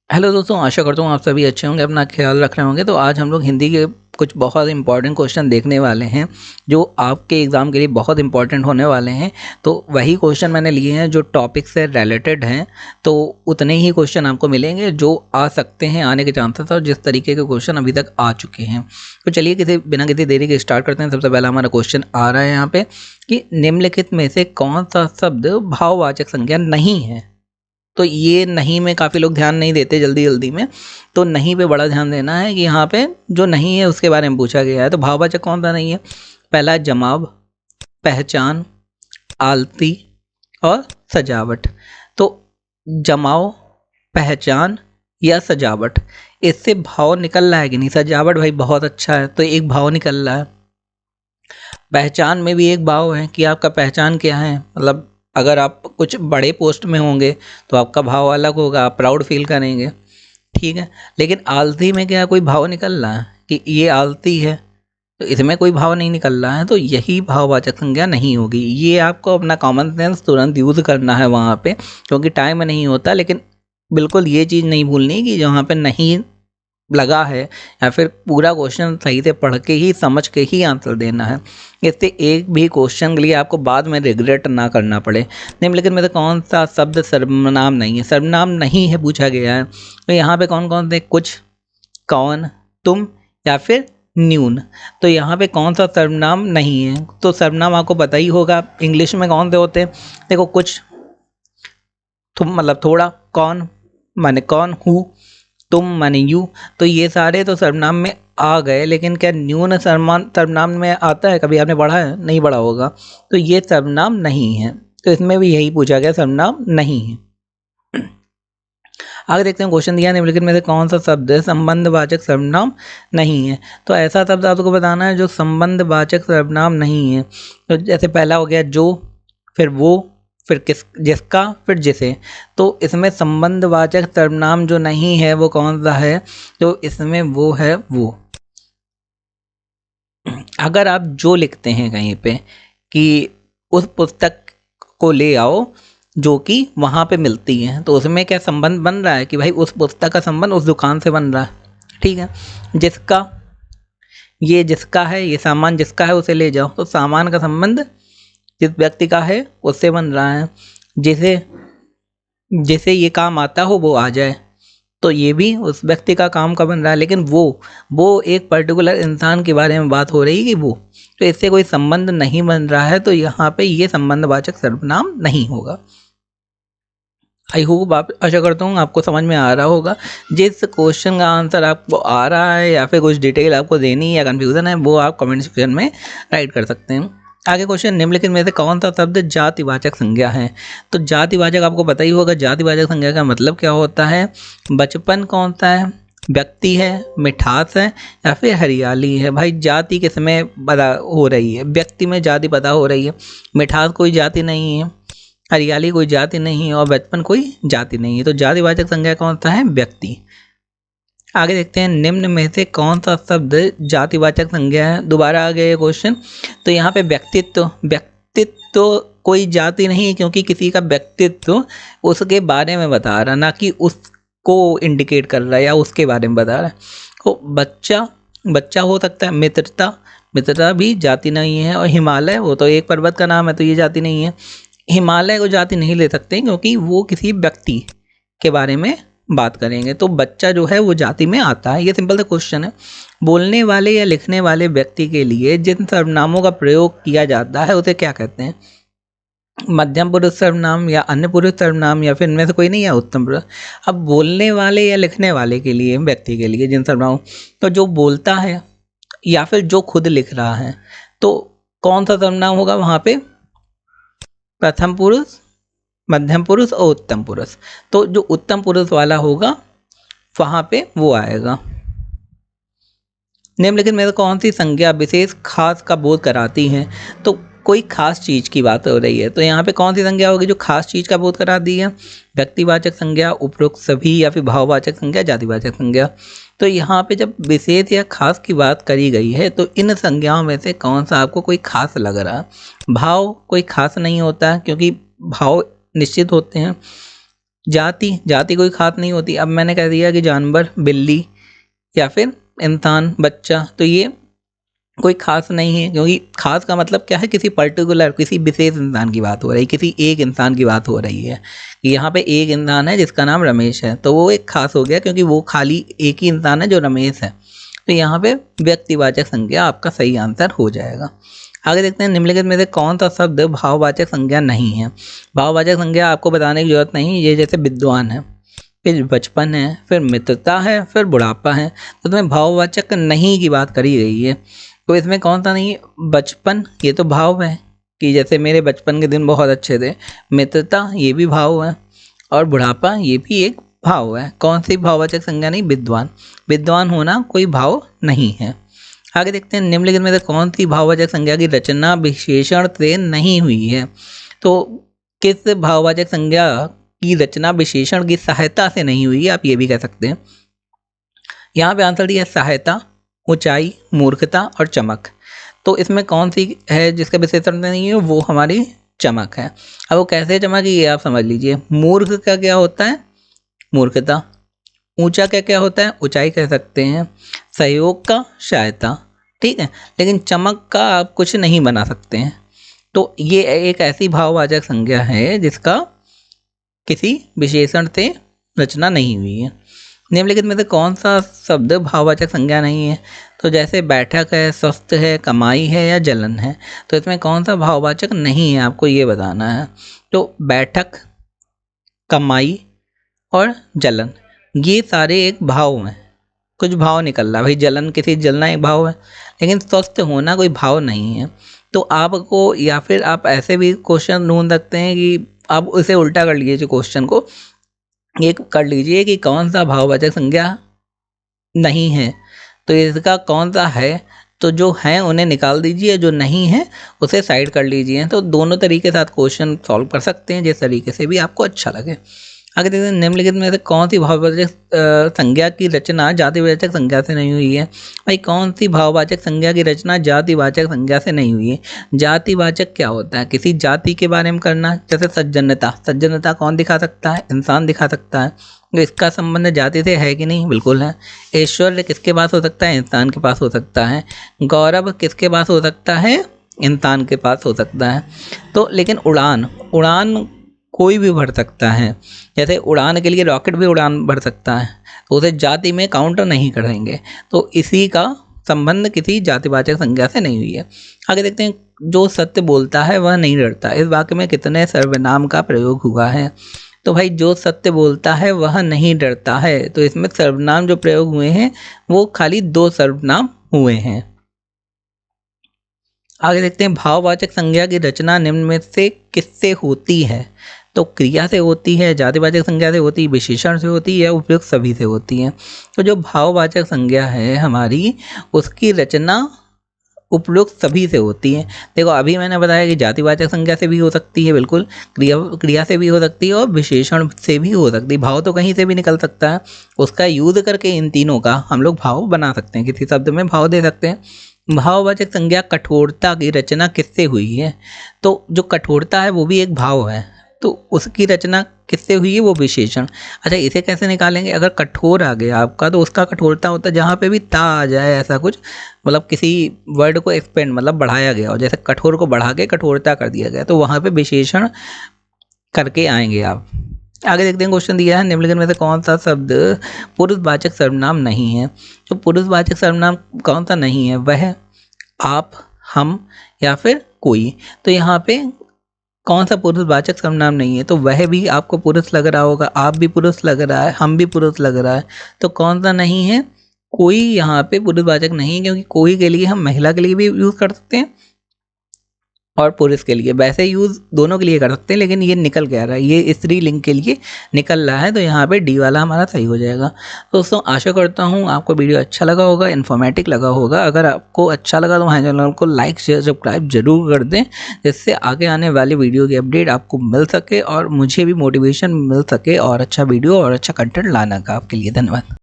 Hello दोस्तों, आशा करता हूँ आप सभी अच्छे होंगे, अपना ख्याल रख रहे होंगे। तो आज हम लोग हिंदी के कुछ बहुत इंपॉर्टेंट क्वेश्चन देखने वाले हैं जो आपके एग्ज़ाम के लिए बहुत इंपॉर्टेंट होने वाले हैं। तो वही क्वेश्चन मैंने लिए हैं जो टॉपिक से रिलेटेड हैं। तो उतने ही क्वेश्चन आपको मिलेंगे जो आ सकते हैं, आने के चांसेस और जिस तरीके के क्वेश्चन अभी तक आ चुके हैं। तो चलिए बिना किसी देरी के स्टार्ट करते हैं। सबसे पहला हमारा क्वेश्चन आ रहा है यहाँ पे कि निम्नलिखित में से कौन सा शब्द भाववाचक संज्ञा नहीं है। तो ये नहीं में काफ़ी लोग ध्यान नहीं देते जल्दी जल्दी में। तो नहीं पे बड़ा ध्यान देना है कि यहाँ पे जो नहीं है उसके बारे में पूछा गया है। तो भाववाचक कौन सा नहीं है? पहला है जमाव, पहचान, आलती और सजावट। तो जमाव, पहचान या सजावट, इससे भाव निकल रहा है कि नहीं? सजावट भाई बहुत अच्छा है, तो एक भाव निकल रहा है। पहचान में भी एक भाव है कि आपका पहचान क्या है, मतलब अगर आप कुछ बड़े पोस्ट में होंगे तो आपका भाव अलग होगा, आप प्राउड फील करेंगे, ठीक है। लेकिन आलती में क्या कोई भाव निकल रहा है कि ये आलती है? तो इसमें कोई भाव नहीं निकल रहा है, तो यही भाववाचक संज्ञा नहीं होगी। ये आपको अपना कॉमन सेंस तुरंत यूज़ करना है वहाँ पे, क्योंकि टाइम नहीं होता। लेकिन बिल्कुल ये चीज़ नहीं भूलनी कि जहाँ पे नहीं लगा है या फिर पूरा क्वेश्चन सही से पढ़ के ही समझ के ही आंसर देना है। इससे एक भी क्वेश्चन के लिए आपको बाद में रिग्रेट ना करना पड़े। निम्नलिखित में से कौन सा शब्द सर्वनाम नहीं है? सर्वनाम नहीं है पूछा गया है। तो यहाँ पे कौन कौन से? कुछ, कौन, तुम या फिर न्यून। तो यहाँ पे कौन सा सर्वनाम नहीं है? तो सर्वनाम आपको पता ही होगा इंग्लिश में कौन से होते हैं। देखो, कुछ, तुम मतलब थोड़ा, कौन माने कौन, हूँ, तुम माने यू। तो ये सारे तो सर्वनाम में आ गए, लेकिन क्या न्यून सर्वनाम में आता है? कभी आपने पढ़ा है? नहीं पढ़ा होगा। तो ये सर्वनाम नहीं है। तो इसमें भी यही पूछा गया, सर्वनाम नहीं है। आगे देखते हैं, क्वेश्चन दिया निम्नलिखित में से कौन सा शब्द संबंधवाचक सर्वनाम नहीं है? तो ऐसा शब्द आपको बताना है जो संबंधवाचक सर्वनाम नहीं है। तो जैसे पहला हो गया जो, फिर वो, फिर किस, जिसका, फिर जिसे। तो इसमें संबंधवाचक सर्वनाम जो नहीं है वो कौन सा है? तो इसमें वो है वो। अगर आप जो लिखते हैं कहीं पे कि उस पुस्तक को ले आओ जो कि वहाँ पे मिलती है, तो उसमें क्या संबंध बन रहा है कि भाई उस पुस्तक का संबंध उस दुकान से बन रहा है, ठीक है। जिसका, ये जिसका है, ये सामान जिसका है उसे ले जाओ, तो सामान का संबंध जिस व्यक्ति का है उससे बन रहा है। जिसे, जिसे ये काम आता हो वो आ जाए, तो ये भी उस व्यक्ति का काम का बन रहा है। लेकिन वो एक पर्टिकुलर इंसान के बारे में बात हो रही है कि वो, तो इससे कोई संबंध नहीं बन रहा है। तो यहाँ पे ये संबंधवाचक सर्वनाम नहीं होगा। आई होप, आप आशा करता हूँ आपको समझ में आ रहा होगा। जिस क्वेश्चन का आंसर आपको आ रहा है या फिर कुछ डिटेल आपको देनी है या कन्फ्यूज़न है, वो आप कमेंट सेक्शन में राइट कर सकते हैं। आगे क्वेश्चन, निम्नलिखित में से कौन सा शब्द जातिवाचक संज्ञा है? तो जातिवाचक आपको पता ही होगा, जातिवाचक संज्ञा का मतलब क्या होता है। बचपन कौन सा है? व्यक्ति है, मिठास है या फिर हरियाली है? भाई जाति किस में पता हो रही है? व्यक्ति में जाति पता हो रही है। मिठास कोई जाति नहीं है, हरियाली कोई जाति नहीं है और बचपन कोई जाति नहीं है। तो जातिवाचक संज्ञा कौन सा है? व्यक्ति। आगे देखते हैं, निम्न में से कौन सा शब्द जातिवाचक संज्ञा है? दोबारा आ गया ये क्वेश्चन। तो यहाँ पे व्यक्तित्व, व्यक्तित्व कोई जाति नहीं है, क्योंकि किसी का व्यक्तित्व उसके बारे में बता रहा, ना कि उसको इंडिकेट कर रहा है या उसके बारे में बता रहा है। तो बच्चा, बच्चा हो सकता है। मित्रता, मित्रता भी जाति नहीं है। और हिमालय, वो तो एक पर्वत का नाम है, तो ये जाति नहीं है। हिमालय को जाति नहीं ले सकते क्योंकि वो किसी व्यक्ति के बारे में बात करेंगे। तो बच्चा जो है वो जाति में आता है। ये सिंपल सा क्वेश्चन है। बोलने वाले या लिखने वाले व्यक्ति के लिए जिन सर्वनामों का प्रयोग किया जाता है उसे क्या कहते हैं? मध्यम पुरुष सर्वनाम या अन्य पुरुष सर्वनाम या फिर इनमें से कोई नहीं है उत्तम पुरुष। अब बोलने वाले या लिखने वाले के लिए, व्यक्ति के लिए जिन सर्वनामों, तो जो बोलता है या फिर जो खुद लिख रहा है, तो कौन सा सर्वनाम होगा वहाँ पे? प्रथम पुरुष, मध्यम पुरुष और उत्तम पुरुष। तो जो उत्तम पुरुष वाला होगा वहां पे वो आएगा। निम्नलिखित में से कौन सी संज्ञा विशेष खास का बोध कराती है? तो कोई खास चीज की बात हो रही है, तो यहाँ पे कौन सी संज्ञा होगी जो खास चीज का बोध कराती है? व्यक्तिवाचक संज्ञा, उपरोक्त सभी या फिर भाववाचक संज्ञा, जातिवाचक संज्ञा। तो यहाँ पे जब विशेष या खास की बात करी गई है, तो इन संज्ञाओं में से कौन सा आपको कोई खास लग रहा है? भाव कोई खास नहीं होता, क्योंकि भाव निश्चित होते हैं। जाति, जाति कोई खास नहीं होती। अब मैंने कह दिया कि जानवर, बिल्ली या फिर इंसान, बच्चा, तो ये कोई खास नहीं है, क्योंकि खास का मतलब क्या है, किसी पर्टिकुलर, किसी विशेष इंसान की बात हो रही है, किसी एक इंसान की बात हो रही है। यहाँ पे एक इंसान है जिसका नाम रमेश है, तो वो एक खास हो गया क्योंकि वो खाली एक ही इंसान है जो रमेश है। तो यहाँ पे व्यक्तिवाचक संज्ञा आपका सही आंसर हो जाएगा। आगे देखते हैं, निम्नलिखित में से कौन सा शब्द भाववाचक संज्ञा नहीं है। भाववाचक संज्ञा आपको बताने की जरूरत नहीं, ये जैसे विद्वान है, फिर बचपन है, फिर मित्रता है, फिर बुढ़ापा है। तो तुम्हें भाववाचक नहीं की बात करी गई है, तो इसमें कौन सा नहीं है? बचपन, ये तो भाव है कि जैसे मेरे बचपन के दिन बहुत अच्छे थे। मित्रता, ये भी भाव है। और बुढ़ापा, ये भी एक भाव है। कौन सी भाववाचक संज्ञा नहीं? विद्वान। विद्वान होना कोई भाव नहीं है। आगे देखते हैं, निम्नलिखित में से कौन सी भाववाचक संज्ञा की रचना विशेषण से नहीं हुई है। तो किस भाववाचक संज्ञा की रचना विशेषण की सहायता से नहीं हुई है, आप ये भी कह सकते हैं। यहाँ पे आंसर दिया सहायता, ऊंचाई, मूर्खता और चमक। तो इसमें कौन सी है जिसका विशेषण नहीं है? वो हमारी चमक है। अब वो कैसे चमक, ये आप समझ लीजिए। मूर्ख का क्या होता है? मूर्खता। ऊंचा का क्या होता है? ऊंचाई कह सकते हैं। सहयोग का सहायता, ठीक है। लेकिन चमक का आप कुछ नहीं बना सकते हैं। तो ये एक ऐसी भाववाचक संज्ञा है जिसका किसी विशेषण से रचना नहीं हुई है। निम्नलिखित में से कौन सा शब्द भाववाचक संज्ञा नहीं है? तो जैसे बैठक है, स्वस्थ है, कमाई है या जलन है। तो इसमें कौन सा भाववाचक नहीं है, आपको ये बताना है। तो बैठक, कमाई और जलन, ये सारे एक भाव हैं। कुछ भाव निकल रहा है भाई, जलन, किसी जलना एक भाव है, लेकिन स्वस्थ होना कोई भाव नहीं है। तो आपको, या फिर आप ऐसे भी क्वेश्चन ढूंढ सकते हैं कि आप उसे उल्टा कर लीजिए क्वेश्चन को, ये कर लीजिए कि कौन सा भाववाचक संज्ञा नहीं है, तो इसका कौन सा है। तो जो है उन्हें निकाल दीजिए, जो नहीं है उसे साइड कर लीजिए। तो दोनों तरीके से आप क्वेश्चन सॉल्व कर सकते हैं, जिस तरीके से भी आपको अच्छा लगे। आगे देखते हैं, निम्नलिखित में से कौन सी भाववाचक संज्ञा की रचना जातिवाचक संज्ञा से नहीं हुई है। भाई कौन सी भाववाचक संज्ञा की रचना जातिवाचक संज्ञा से नहीं हुई है? जातिवाचक क्या होता है? किसी जाति के बारे में करना, जैसे सज्जनता। सज्जनता कौन दिखा सकता है? इंसान दिखा सकता है। तो इसका संबंध जाति से है कि नहीं? बिल्कुल है। ऐश्वर्य किसके पास हो सकता है? इंसान के पास हो सकता है। गौरव किसके पास हो सकता है? इंसान के पास हो सकता है। तो लेकिन उड़ान, उड़ान कोई भी भर सकता है। जैसे उड़ान के लिए रॉकेट भी उड़ान भर सकता है, तो उसे जाति में काउंटर नहीं करेंगे। तो इसी का संबंध किसी जातिवाचक संज्ञा से नहीं हुई है। आगे देखते हैं, जो सत्य बोलता है वह नहीं डरता। इस वाक्य में कितने सर्वनाम का प्रयोग हुआ है? तो भाई जो सत्य बोलता है वह नहीं डरता है, तो इसमें सर्वनाम जो प्रयोग हुए हैं वो खाली 2 सर्वनाम हुए हैं। आगे देखते हैं, भाववाचक संज्ञा की रचना निम्न में से किससे होती है? तो क्रिया से होती है, जातिवाचक संज्ञा से होती है, विशेषण से होती है, उपयुक्त सभी से होती है। तो जो भाववाचक संज्ञा है हमारी, उसकी रचना उपयुक्त सभी से होती है। देखो अभी मैंने बताया कि जातिवाचक संज्ञा से भी हो सकती है, बिल्कुल, क्रिया से भी हो सकती है और विशेषण से भी हो सकती है। भाव तो कहीं से भी निकल सकता है, उसका यूज करके इन तीनों का हम लोग भाव बना सकते हैं, किसी शब्द में भाव दे सकते हैं। भाववाचक संज्ञा कठोरता की रचना किससे हुई है? तो जो कठोरता है वो भी एक भाव है, तो उसकी रचना किससे हुई है? वो विशेषण। अच्छा इसे कैसे निकालेंगे? अगर कठोर आ गया आपका, तो उसका कठोरता होता है जहाँ पे भी ता आ जाए, ऐसा कुछ, मतलब किसी वर्ड को एक्सपेंड, मतलब बढ़ाया गया हो, जैसे कठोर को बढ़ा के कठोरता कर दिया गया, तो वहाँ पे विशेषण करके आएंगे आप। आगे देखते हैं, क्वेश्चन दिया है, निम्नलिखित में से कौन सा शब्द पुरुषवाचक सर्वनाम नहीं है? तो पुरुषवाचक सर्वनाम कौन सा नहीं है? वह, आप, हम या फिर कोई। तो यहाँ पे कौन सा पुरुषवाचक सर्वनाम नहीं है? तो वह भी आपको पुरुष लग रहा होगा, आप भी पुरुष लग रहा है, हम भी पुरुष लग रहा है, तो कौन सा नहीं है? कोई यहाँ पे पुरुषवाचक नहीं है, क्योंकि कोई के लिए हम महिला के लिए भी यूज कर सकते हैं और पुरुष के लिए, वैसे यूज दोनों के लिए कर सकते हैं, लेकिन ये निकल क्या रहा है, ये स्त्रीलिंग के लिए निकल रहा है, तो यहाँ पे डी वाला हमारा सही हो जाएगा। तो दोस्तों आशा करता हूँ आपको वीडियो अच्छा लगा होगा, इन्फॉर्मेटिव लगा होगा। अगर आपको अच्छा लगा तो हमारे चैनल को लाइक शेयर सब्सक्राइब जरूर कर दें, जिससे आगे आने वाली वीडियो की अपडेट आपको मिल सके और मुझे भी मोटिवेशन मिल सके और अच्छा वीडियो और अच्छा कंटेंट लाना का। आपके लिए धन्यवाद।